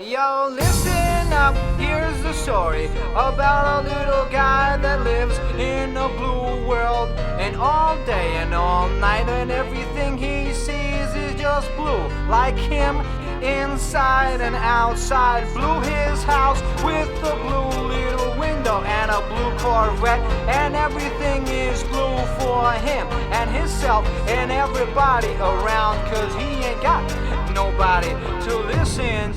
Yo, listen up, here's the story about a little guy that lives in a blue world. And all day and all night and everything he sees is just blue. Like him, inside and outside. Blue his house with a blue little window and a blue Corvette. And everything is blue for him and himself and everybody around. Cause he ain't got nobody to listen.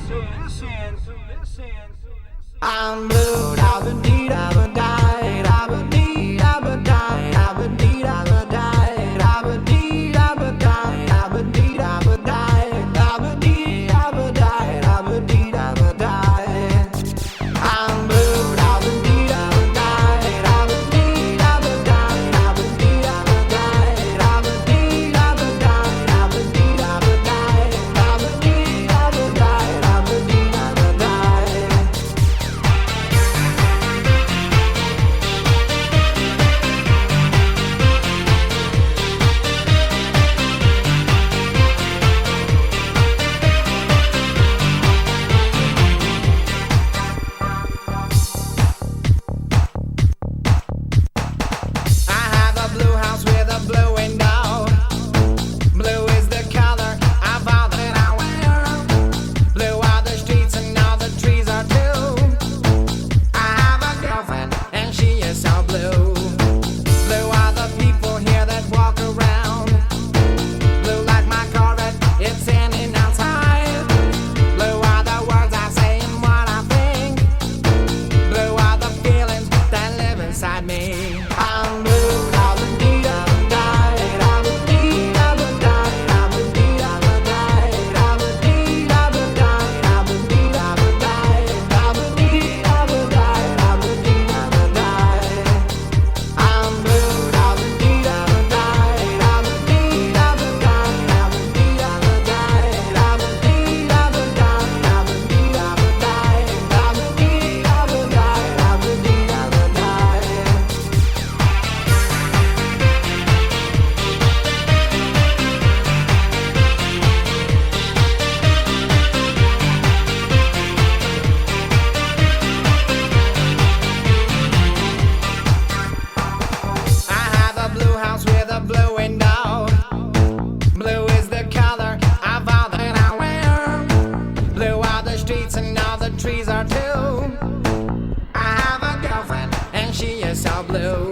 I'm blue, I've been deed, I've been died, I've been deed, I've been died, I've been deed, I've been died, I've been deed, I've been died, I've been deed, I've been died, I've been deed, I've been died, I've been deed, I've been died. I'm blue, I've been deed, I've been died, I've been deed, I've been died, I've been deed, I've been died, I've been deed, I've been died, I've been deed, I've been died, I've been deed, I've been died, I've been deed, I've been died. Trees are too. I have a girlfriend and she is so blue.